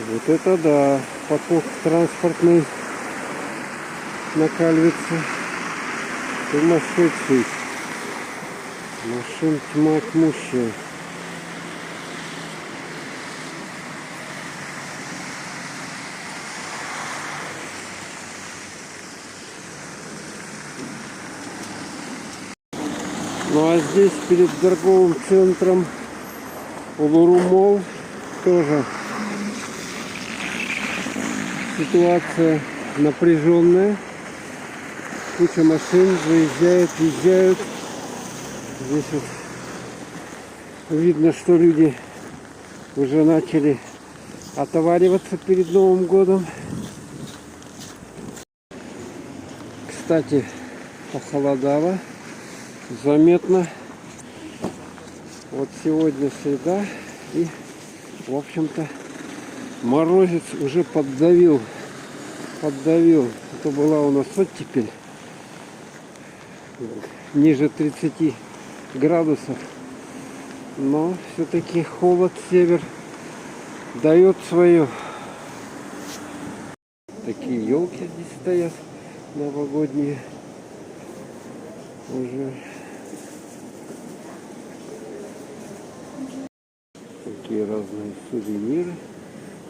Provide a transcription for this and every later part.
Вот это да, поток транспортный накаливается. Сумасшедший. Машин тьма тьмущая. Ну а здесь перед торговым центром Улуру Молл тоже ситуация напряженная. Куча машин заезжают, въезжают. Здесь вот видно, что люди уже начали отовариваться перед Новым годом. Кстати, похолодало заметно. Вот сегодня среда, и в общем-то морозец уже поддавил. Это была у нас оттепель ниже 30 градусов, но все-таки холод, север дает свое. Такие елки здесь стоят новогодние уже. Такие разные сувениры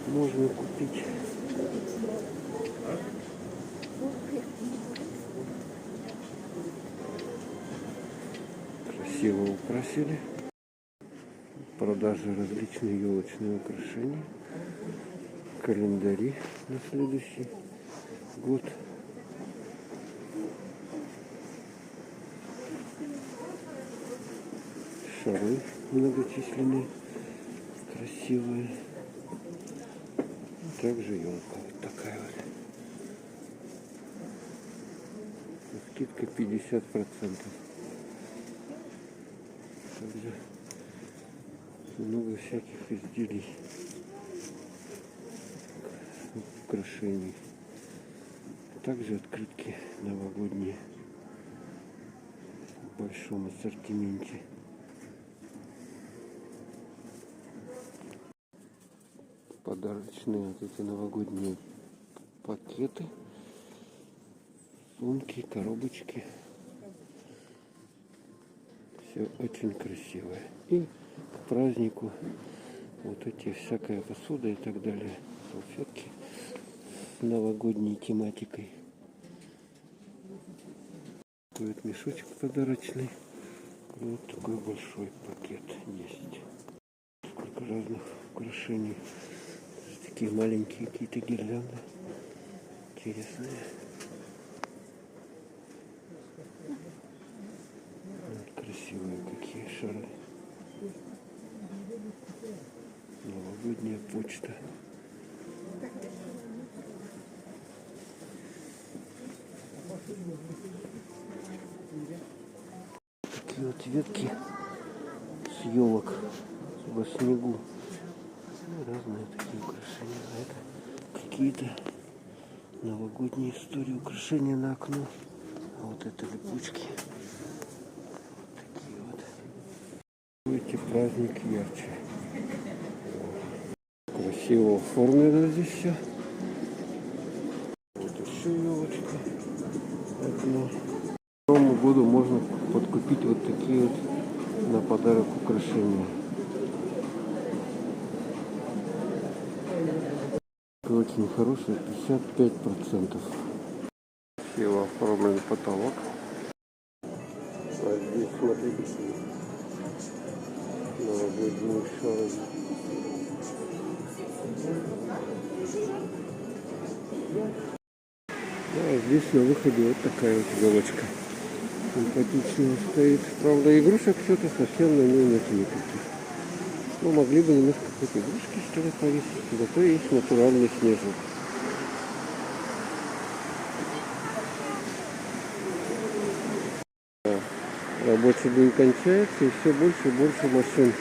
можно купить. Красиво украсили. Продажи различные елочные украшения. Календари на следующий год. Шары многочисленные, красивые. Также елка вот такая вот. Скидка 50%. Также много всяких изделий, украшений. Также открытки новогодние в большом ассортименте. Подарочные вот эти новогодние пакеты, сумки, коробочки. Все очень красивое. И к празднику вот эти всякая посуда и так далее, салфетки с новогодней тематикой. Такой вот мешочек подарочный. Вот такой большой пакет есть. Сколько разных украшений. Такие маленькие какие-то гирлянды. Интересные. Вот красивые какие шары. Новогодняя почта. Такие вот ветки с елок во снегу. Разные такие украшения. А это какие-то новогодние истории, украшения на окно. А вот это липучки. Такие вот. Эти праздник ярче. Красиво оформлено здесь все. Вот еще елочка. Окно. К Новому году можно подкупить вот такие вот на подарок украшения. Очень хороший, 55%. Красиво оформлен потолок. А здесь смотрите, новогодние шары. Да, здесь на выходе вот такая вот елочка. Симпатичная стоит. Правда, игрушек что-то совсем на ней нет никаких. Ну, могли бы немножко какие-то игрушки, что ли, повесить. Зато есть натуральный снежок. Да. Рабочий день кончается, и все больше и больше машин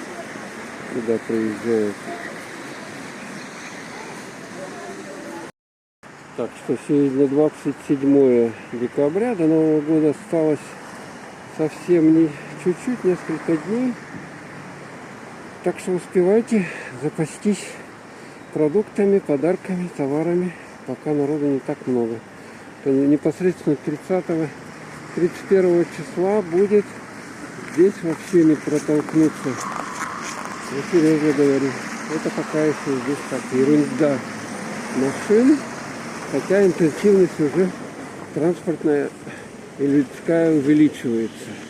сюда приезжают. Так что сегодня 27 декабря, до Нового года осталось совсем не чуть-чуть, несколько дней. Так что успевайте запастись продуктами, подарками, товарами. Пока народу не так много. То непосредственно 31 числа будет здесь вообще не протолкнуться. Я серьезно говорю. Это пока еще здесь так ерунда машин. Хотя интенсивность уже транспортная и людская увеличивается.